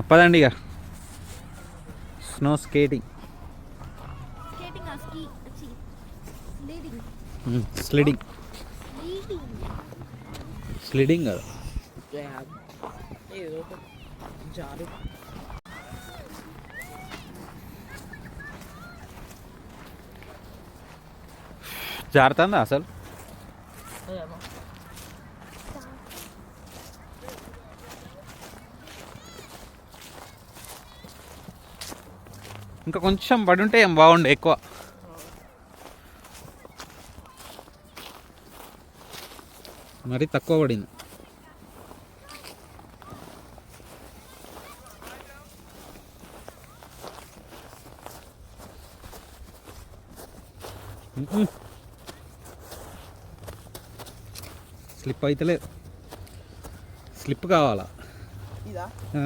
పదండి ఇక. Snow skating, స్లిడింగ్, స్లిడింగ్ కదా. జారుతుందా అసలు? ఇంకా కొంచెం పడి ఉంటే ఏం బాగుండే ఎక్కువ. మరి తక్కువ పడింది. స్లిప్ అయితే స్లిప్ కావాలా?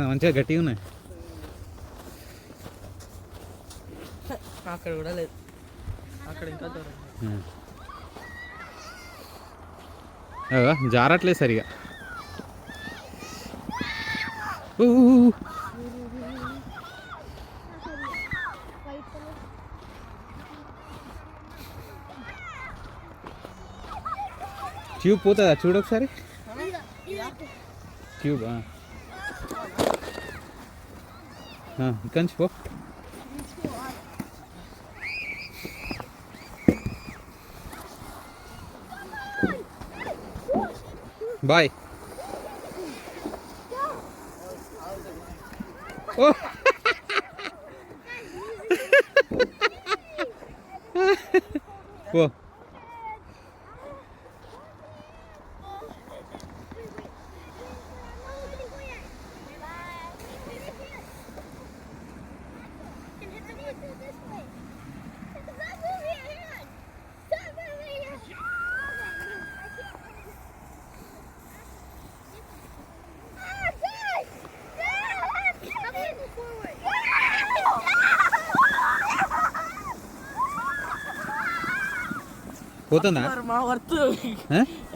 మంచిగా గట్టిగా ఉన్నాయి. అక్కడ కూడా లేదు, అక్కడ ఇంకా దూరం. జారట్లేదు సరిగా. ట్యూబ్ పోతుందా చూడు ఒకసారి. ట్యూబ్ ఇక్కడి నుంచి పో. బాయ్. పో. పోతుందా?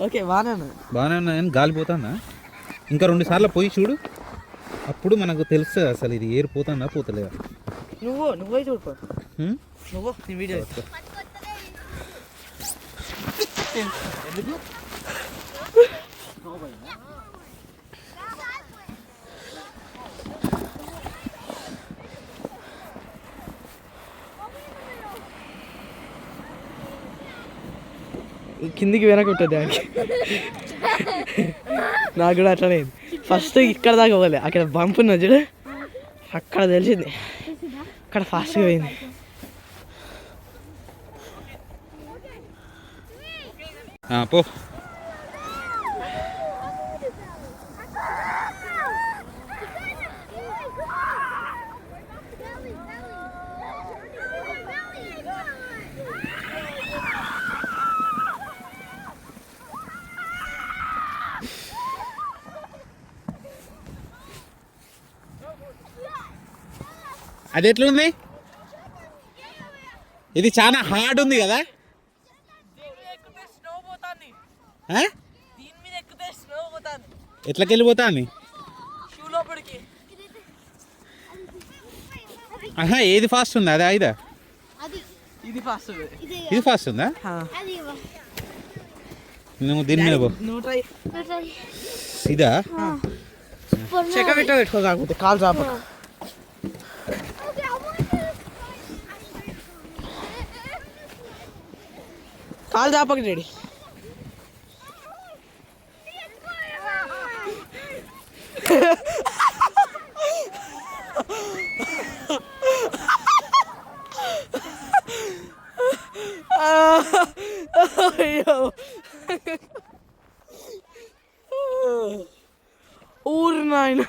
ఓకే బాగానే ఉన్నా కానీ గాలి పోతుందా? ఇంకా 2 సార్లు పోయి చూడు, అప్పుడు మనకు తెలుస్తుంది అసలు ఇది ఏరు పోతుందా పోతలేదా. నువ్వే చూడు, నువ్వు నీ వీడియో ఎందుకు. కిందికి వెనక ఉంటుంది దానికి. నాకు కూడా అట్లనే ఫస్ట్ ఇక్కడ దాకా పోలే, అక్కడ బంప్ ఉన్నది చూడు, అక్కడ తెలిసింది, అక్కడ ఫాస్ట్గా పోయింది. పో. అది ఎట్లుంది? ఇది చాలా హార్డ్ ఉంది కదా. ఎట్లకి వెళ్ళిపోతా అని ఏది ఫాస్ట్ ఉంది? అదే ఇదా? ఇది ఫాస్ట్ ఉందా? నువ్వు దీని మీద ఇదా? చెక్క పెట్టుకో, కాకపోతే కాలు చాప. కాలు చాపక రెడీ. అయ్యో ఊరు నాయన.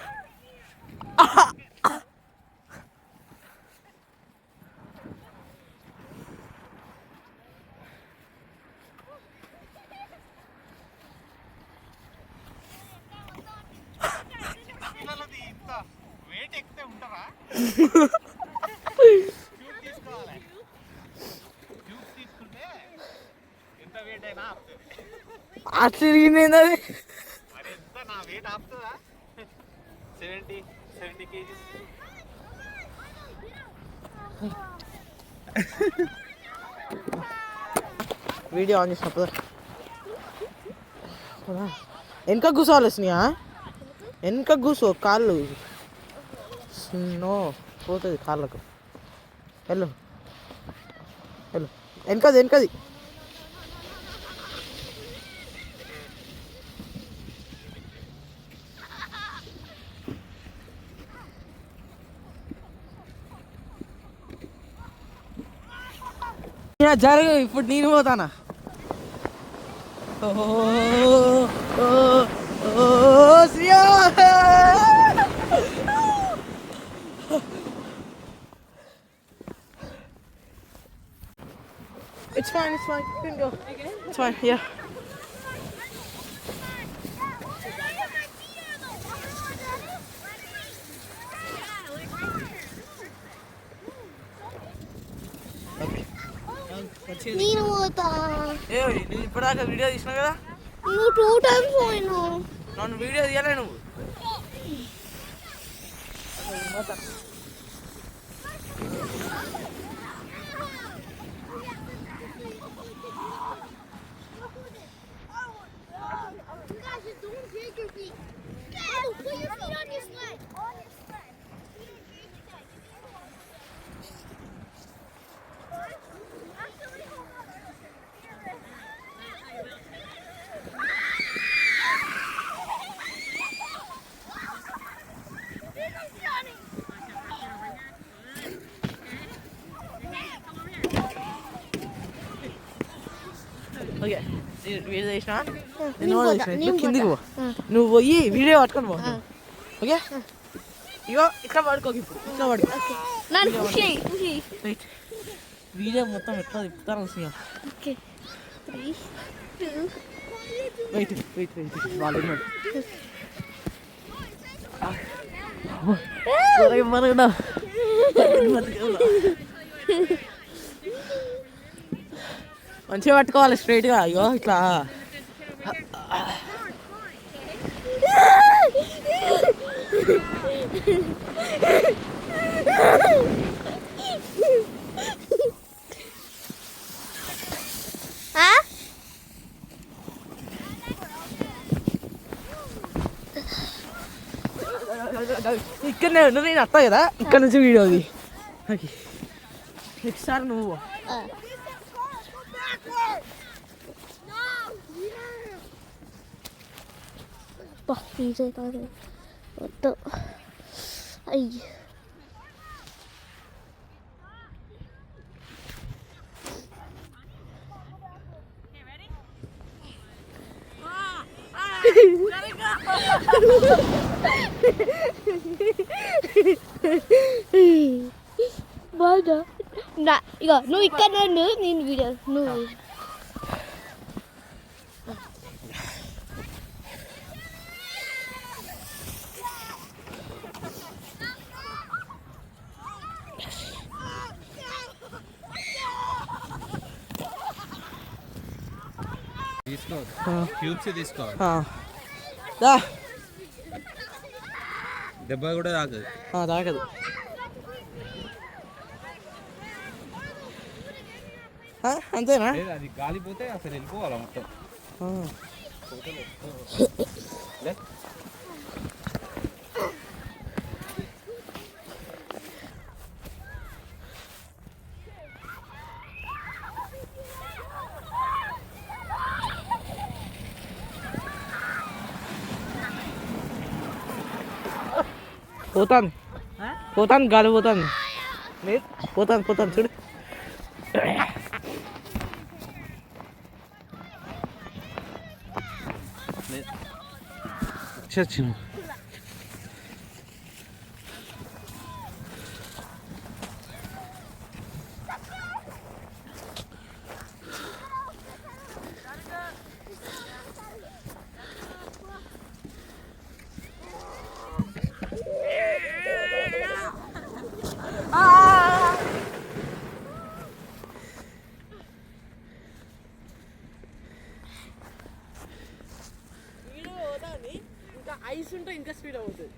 అట్లా తిరిగింది అది. 70 kgs. వీడియో ఆన్ చేసినప్పుడు వెనక కూర్చోవాలి స్నేహ, వెనక కూర్చో, కాళ్ళు స్నో పోతుంది కాళ్ళకు. వెళ్ళు వెళ్ళు, వెనకది వెనకది. జరగ, ఇప్పుడు నేను పోతానా. Shriya It's fine, it's fine. You can go. Okay. It's fine, yeah. నేను పోతా. నువ్వు ఇప్పటిదాకా వీడియో తీసినావు కదా. నువ్వు 2 times పోయినావు. నన్ను వీడియో తీయాలి నువ్వు. ఓకే, వీడియో చేసినా, నేను కిందికి పో, నువ్వు పోయి వీడియో పట్టుకొని పో. ఓకే, ఇగో ఇక్కడ పడుకోకి, ఇప్పుడు ఇక్కడ పడుకో. వీడియో మొత్తం ఎట్లా తిప్పుతాను వస్తుంది. వెయిట్ వెయిట్ వెయిట్, వాళ్ళు మంచిగా పట్టుకోవాలి స్ట్రైట్గా. అయ్యో ఇట్లా ఇక్కడనే ఉన్నా, నేను వస్తా కదా ఇక్కడ నుంచి వీడియో అది. నెక్స్ట్ సార్ నువ్వు మొత్తం అయ్యి బాగా ఇక నువ్వు ఇక్కడ నుండి నేను వీడియో నువ్వు తీసుకో, క్యూబ్స్ తీసుకోవాలి. దెబ్బ కూడా తాగదు. తాగదు. అంతేనా? అది గాలిపోతే అసలు వెళ్ళిపోవాలి మొత్తం. పోతాను పోతాను, గాలి పోతాను, పోతాను పోతాను చూడు. చచ్చిన ఇంకా ఐస్ ఉంటే ఇంకా స్పీడ్ అవుతుంది.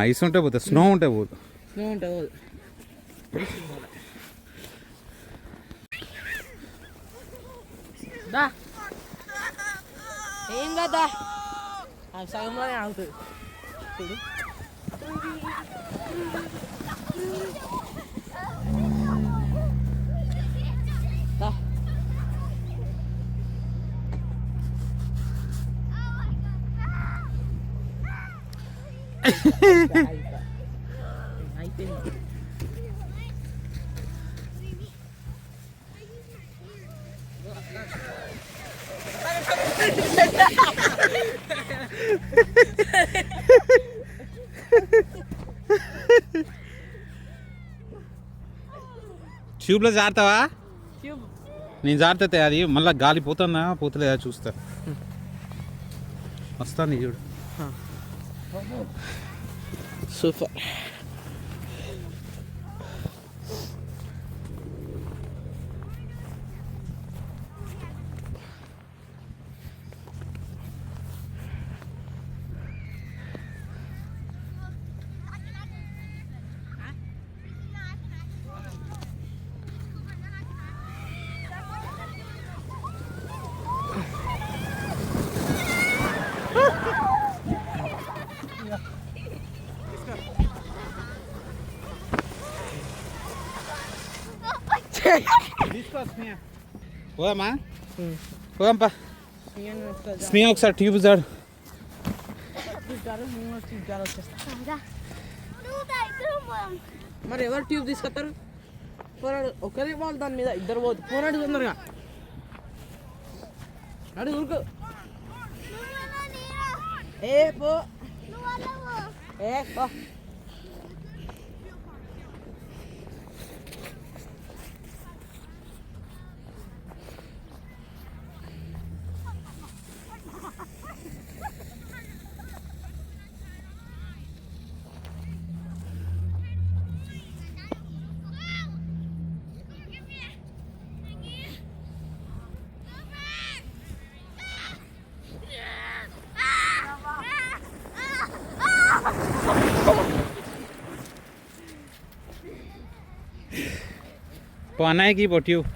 ఐస్ ఉంటే పోతుంది, స్నో ఉంటే పోదు. స్నో ఉంటే పోదు. దా ఏం కదా సగంలోనే ఆగుతుంది చూడు. దా అయిపోయింది. ట్యూబ్లో జారుతావా? ట్యూబ్ నేను జారుతా, అది మళ్ళీ గాలి పోతుందా పోతలేదా చూస్తా. వస్తాను చూడు. సూపర్. పోదామా? పోదాంపా. స్నేహ ఒకసారి ట్యూబ్ జాడు. మరి ఎవరు ట్యూబ్ తీసుకొస్తారు? పోరాడు ఒకరే వాళ్ళు దాని మీద, ఇద్దరు పోదు. పోరాడు తొందరగా నడు ఊరుకు. ఏ పో ఏ పో. పో అన్నయ్యకి పో ట్యూబ్.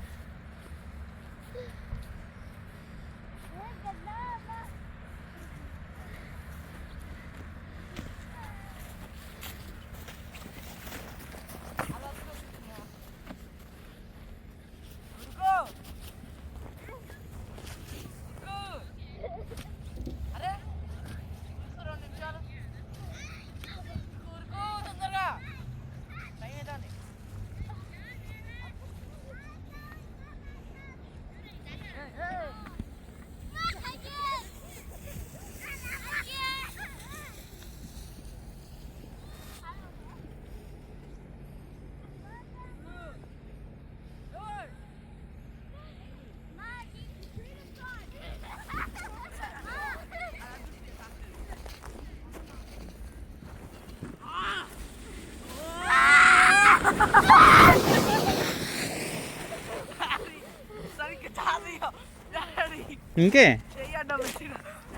ఇంకే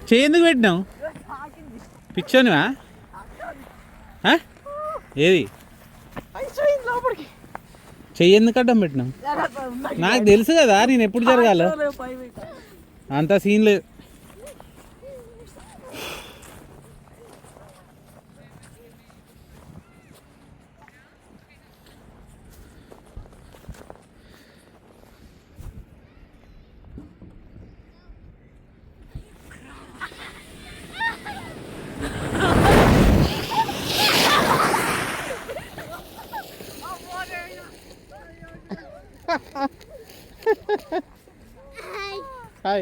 చెయ్యి ఎందుకు పెట్టినావు? పిచ్చోనివా? ఏది చెయ్యి ఎందుకు అడ్డం పెట్టినావు? నాకు తెలుసు కదా నేను ఎప్పుడు జరగాల, అంత సీన్ లేదు. Hi.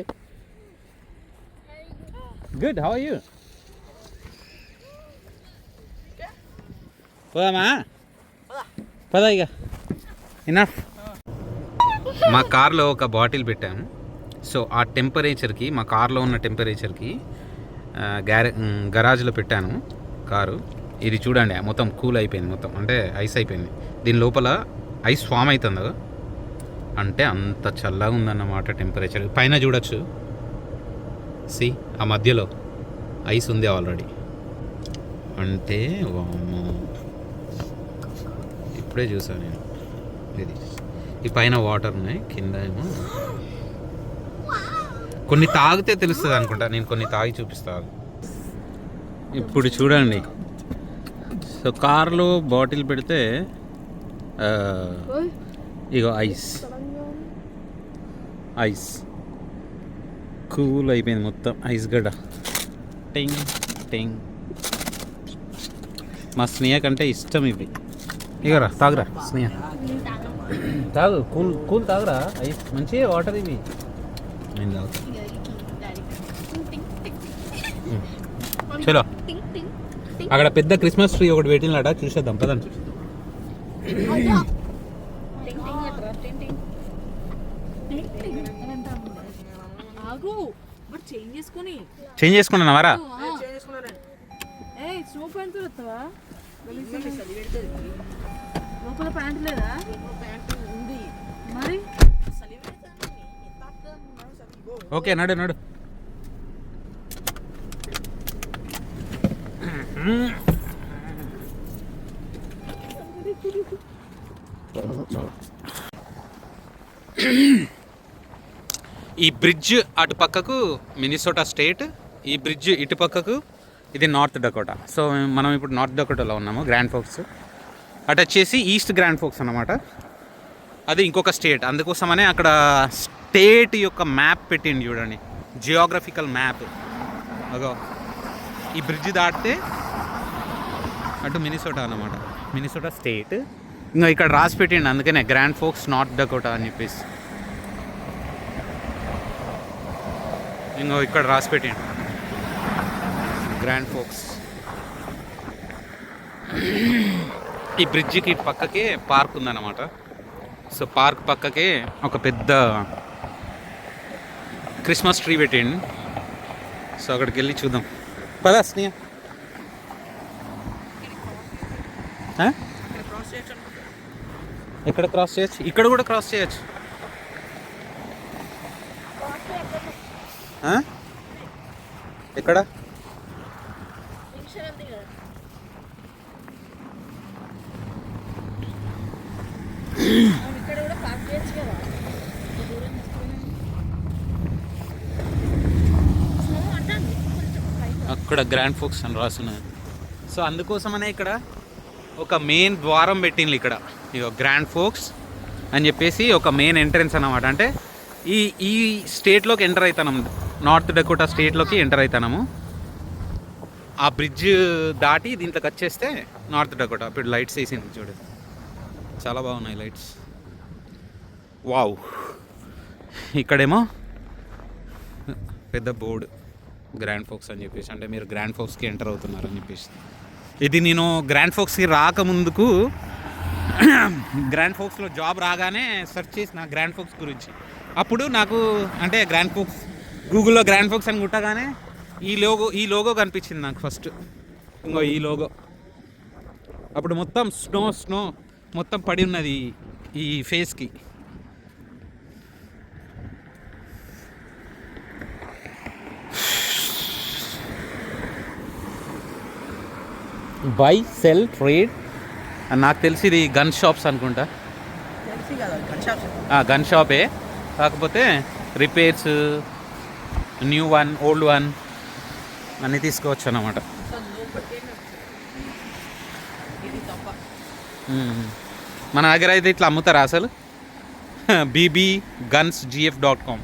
Good. How are you? పోదామా? పదా ఇక ఇనఫ్. మా కార్లో ఒక బాటిల్ పెట్టాము. సో ఆ టెంపరేచర్కి, మా కార్లో ఉన్న టెంపరేచర్కి గరాజ్లో పెట్టాను కారు. ఇది చూడండి మొత్తం కూల్ అయిపోయింది, మొత్తం అంటే ఐస్ అయిపోయింది. దీని లోపల ఐస్ ఫామ్ అవుతుంది అంటే అంత చల్లగా ఉందన్నమాట టెంపరేచర్. పైన చూడొచ్చు, సి ఆ మధ్యలో ఐస్ ఉంది ఆల్రెడీ. అంటే వామ్మో, ఇప్పుడే చూసాను నేను. ఇది ఈ పైన వాటర్ ఉన్నాయి, కింద ఏమో కొన్ని తాగితే తెలుస్తుంది అనుకుంటా. నేను కొన్ని తాగి చూపిస్తాను. ఇప్పుడు చూడండి, సో కార్లో బాటిల్ పెడితే ఇగో ఐస్ ఐస్ కూల్ అయిపోయింది మొత్తం, ఐస్ గడ్డ. టింగ్ టింగ్. మా స్నేహ కంటే ఇష్టం ఇవి. ఇగరా తాగురా స్నేహ, తాగు, కూల్ కూల్ తాగురా, ఐస్ మంచి వాటర్ ఇవి. నేను తాగుతా. చలో, అక్కడ పెద్ద క్రిస్మస్ ట్రీ ఒకటి పెట్టినట, చూసేద్దాం పదండి. చేంజ్ చేసుకున్నావారా? లోపల ప్యాంట్ లేదా? ఉంది మరి. ఓకే, నడు నడు. ఈ బ్రిడ్జ్ అటు పక్కకు మినిసోటా స్టేట్, ఈ బ్రిడ్జ్ ఇటు పక్కకు ఇది నార్త్ డకోటా. సో మనం ఇప్పుడు నార్త్ డకోటాలో ఉన్నాము, గ్రాండ్ ఫోక్స్. అటు వచ్చేసి ఈస్ట్ గ్రాండ్ ఫోక్స్ అన్నమాట. అది ఇంకొక స్టేట్. అందుకోసమనే అక్కడ స్టేట్ యొక్క మ్యాప్ పెట్టింది చూడండి, జియోగ్రఫికల్ మ్యాప్. అగో ఈ బ్రిడ్జ్ దాటితే అటు మినిసోటా అన్నమాట, మినిసోటా స్టేట్. ఇంకా ఇక్కడ రాసి పెట్టిండి, అందుకనే గ్రాండ్ ఫోక్స్ నార్త్ డకోటా అని చెప్పేసి. ఇంకో ఇక్కడ రాసి పెట్టిండు గ్రాండ్ ఫోక్స్. ఈ బ్రిడ్జికి ఇటు పక్కకే పార్క్ ఉందన్నమాట. సో పార్క్ పక్కకే ఒక పెద్ద క్రిస్మస్ ట్రీ పెట్టిండు. సో అక్కడికి వెళ్ళి చూద్దాం పదా స్నేహ. ఎక్కడ క్రాస్ చేయొచ్చు? ఇక్కడ కూడా క్రాస్ చేయొచ్చు. ఎక్కడ? అక్కడ గ్రాండ్ ఫోక్స్ అని రాస్తున్నది. సో అందుకోసమనే ఇక్కడ ఒక మెయిన్ ద్వారం పెట్టింది. ఇక్కడ ఇక గ్రాండ్ ఫోక్స్ అని చెప్పేసి ఒక మెయిన్ ఎంట్రన్స్ అన్నమాట. అంటే ఈ స్టేట్లోకి ఎంటర్ అవుతాము, నార్త్ డకోటా స్టేట్లోకి ఎంటర్ అవుతాము. ఆ బ్రిడ్జ్ దాటి దీంట్లోకి వచ్చేస్తే నార్త్ డకోటా. ఇప్పుడు లైట్స్ వేసింది చూడు, చాలా బాగున్నాయి లైట్స్. వావ్. ఇక్కడేమో పెద్ద బోర్డు గ్రాండ్ ఫోక్స్ అని చెప్పేసి, అంటే మీరు గ్రాండ్ ఫోక్స్కి ఎంటర్ అవుతున్నారని చెప్పేసి. ఇది నేను గ్రాండ్ ఫోక్స్కి రాకముందుకు గ్రాండ్ ఫోక్స్లో జాబ్ రాగానే సెర్చ్ చేసిన గ్రాండ్ ఫోక్స్ గురించి. అప్పుడు నాకు అంటే గ్రాండ్ ఫోక్స్ గూగుల్లో గ్రాండ్ ఫోక్స్ అని కుట్టగానే ఈ లోగో కనిపించింది నాకు ఫస్ట్. ఇంకో ఈ లోగో. అప్పుడు మొత్తం స్నో మొత్తం పడి ఉన్నది ఈ ఫేస్కి. By sell trade. నాకు తెలిసి ఇది గన్ షాప్స్ అనుకుంటా. గన్ షాపే, కాకపోతే repairs, new one, old one అన్నీ తీసుకోవచ్చు అన్నమాట. మన దగ్గర అయితే ఇట్లా అమ్ముతారా అసలు? bbgunsgf.com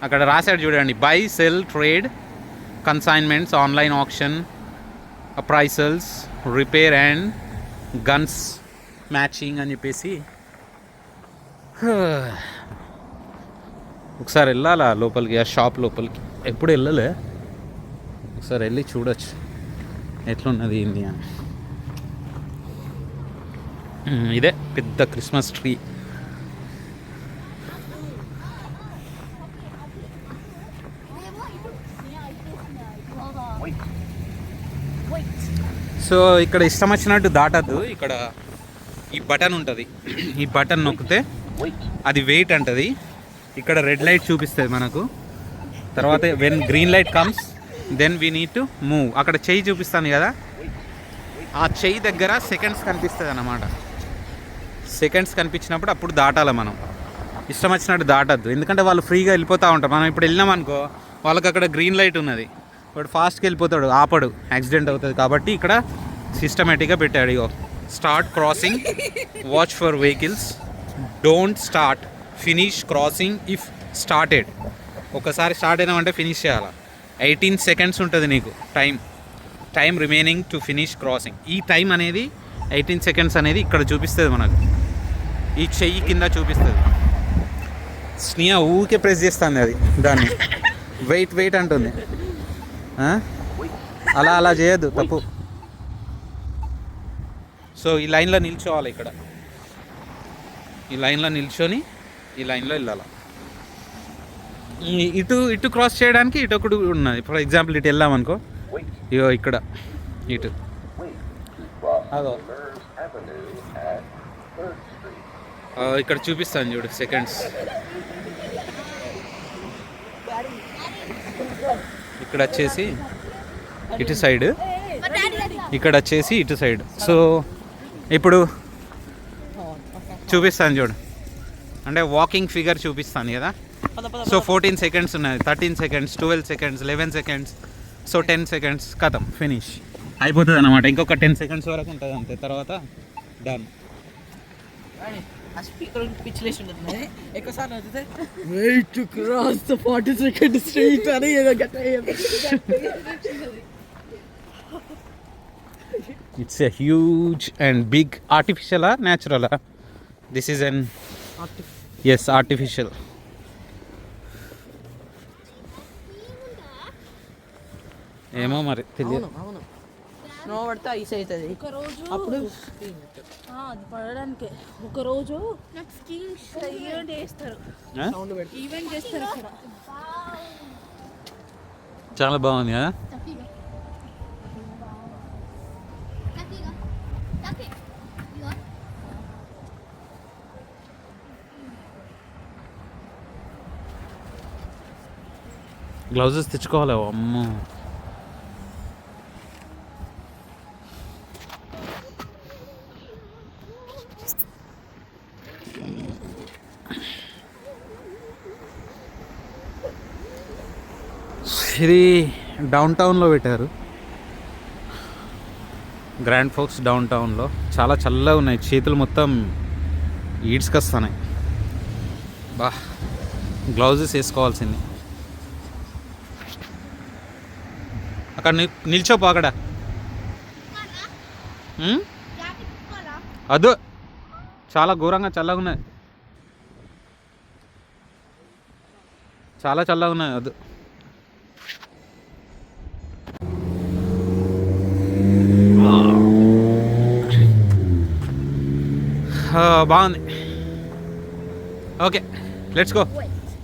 అక్కడ రాశాడు చూడండి, buy sell trade consignments, online option, appraisals, repair and guns matching అని చెప్పేసి. ఒకసారి వెళ్ళాలా లోపలికి, ఆ షాప్ లోపలికి. ఎప్పుడు వెళ్ళలే, ఒకసారి వెళ్ళి చూడొచ్చు ఎట్లున్నది ఏంది అని. ఇదే పెద్ద క్రిస్మస్ ట్రీ. సో ఇక్కడ ఇష్టం వచ్చినట్టు దాటద్దు. ఇక్కడ ఈ బటన్ ఉంటుంది, ఈ బటన్ నొక్కితే అది వెయిట్ అంటది. ఇక్కడ రెడ్ లైట్ చూపిస్తుంది మనకు. తర్వాత when green light comes then we need to move. అక్కడ చెయ్యి చూపిస్తాను కదా, ఆ చెయ్యి దగ్గర సెకండ్స్ కనిపిస్తుంది అన్నమాట. సెకండ్స్ కనిపించినప్పుడు అప్పుడు దాటాలి మనం. ఇష్టం వచ్చినట్టు దాటద్దు, ఎందుకంటే వాళ్ళు ఫ్రీగా వెళ్ళిపోతూ ఉంటారు. మనం ఇప్పుడు వెళ్ళినాం అనుకో, వాళ్ళకి అక్కడ గ్రీన్ లైట్ ఉన్నది, వాడు ఫాస్ట్గా వెళ్ళిపోతాడు, ఆపడు, యాక్సిడెంట్ అవుతుంది. కాబట్టి ఇక్కడ సిస్టమేటిక్గా పెట్టాడు. ఇగో start crossing, watch for vehicles, don't start, finish crossing if started. ఒకసారి స్టార్ట్ అయినామంటే ఫినిష్ చేయాలి. 18 seconds ఉంటుంది నీకు time remaining to finish crossing. ఈ టైం అనేది 18 seconds అనేది ఇక్కడ చూపిస్తుంది మనకు, ఈ చెయ్యి కింద చూపిస్తుంది. స్నియా ఊరికే ప్రెస్ చేస్తుంది అది దాన్ని, వెయిట్ అంటుంది. అలా చేయొద్దు, తప్పు. సో ఈ లైన్లో నిల్చోవాలి, ఇక్కడ ఈ లైన్లో నిల్చొని ఈ లైన్లో వెళ్ళాలి. ఇటు క్రాస్ చేయడానికి ఇటు ఒకటి ఉన్నది. ఫర్ ఎగ్జాంపుల్ ఇటు వెళ్ళామనుకో, ఇగో ఇక్కడ ఇటు అదో ఇక్కడ చూపిస్తాను చూడు సెకండ్స్. ఇక్కడ వచ్చేసి ఇటు సైడ్, ఇక్కడ వచ్చేసి ఇటు సైడ్. సో ఇప్పుడు చూపిస్తాను చూడు, అంటే వాకింగ్ ఫిగర్ చూపిస్తాను కదా. సో 14 seconds ఉన్నది, 13 seconds, 12 seconds, 11 seconds, so 10 seconds, కథం, ఫినిష్ అయిపోతుంది అన్నమాట. ఇంకొక 10 seconds వరకు ఉంటుంది అంతే, తర్వాత డన్. ఆ స్పీకర్ పిచ్చిలేసి ఉంటుంది ఎక్కువసార్లు అవుతుంది. Wait to cross the 40 seconds street అని ఏదో గట్ట. It's a huge and big. ఆర్టిఫిషియలా న్యాచురలా? దిస్ ఈజ్ అన్ ఎస్ ఆర్టిఫిషియల్. ఏమో మరి తెలియదు. అవును, స్నో పడితే ఐస్ అవుతుంది. ఒకరోజు అప్పుడు అది పడడానికి ఒకరోజు ఈవెంట్ చేస్తారు, సౌండ్ పెట్టి ఈవెంట్ చేస్తారు ఇక్కడ. చాలా బాగుంది కదా. గ్లౌజెస్ తెచ్చుకోవాలి. అమ్మో, ఇది డౌన్ టౌన్లో పెట్టారు, గ్రాండ్ ఫోక్స్ డౌన్ టౌన్లో. చాలా చల్లగా ఉన్నాయి, చేతులు మొత్తం ఈడ్స్కొస్తున్నాయి. బా, గ్లౌజెస్ వేసుకోవాల్సింది. అక్కడ నిల్చోపో అక్కడ. అదో చాలా ఘోరంగా చల్లగా ఉన్నాయి, చాలా చల్లగా ఉన్నాయి. అదు బాగుంది. Okay, let's go.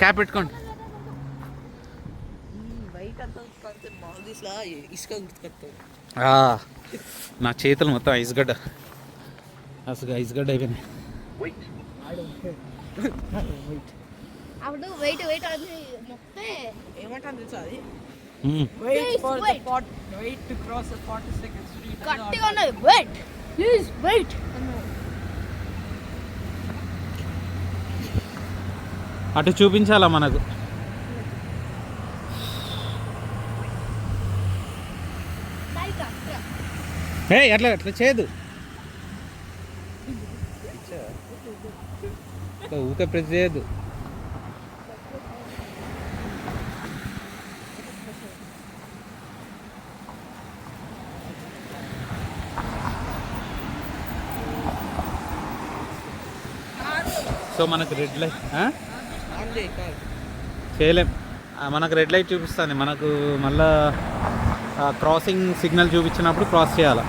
క్యాప్ పెట్టుకోండి. బైక్ అంతా మాల్దీస్లా ఇసుక గుర్తుకొస్తుంది. నా చేతులు మొత్తం ఐస్గడ్డ, అసలు ఐస్గడ్డ అయిపోయినాయి. అప్పుడు వెయిట్ మొత్తం ఏమంటాను తెలుసా అది? Wait for the wait to cross the 40 seconds street. గట్టిగా ఉన్నది. Wait please wait. అటు చూపించాలా మనకు. అట్లా చేయదు, ఊకే ప్రెస్ చేయదు. సో మనకు రెడ్ లైట్ చేయలేం, మనకు రెడ్ లైట్ చూపిస్తుంది. మనకు మళ్ళా క్రాసింగ్ సిగ్నల్ చూపించినప్పుడు క్రాస్ చేయాలి.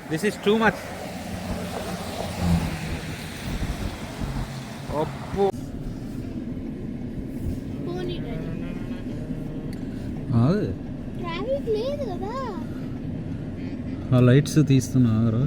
This is too much. ఒప్పు ట్రాఫిక్ లేదు కదా. ఆ లైట్స్ తీస్తున్నారు.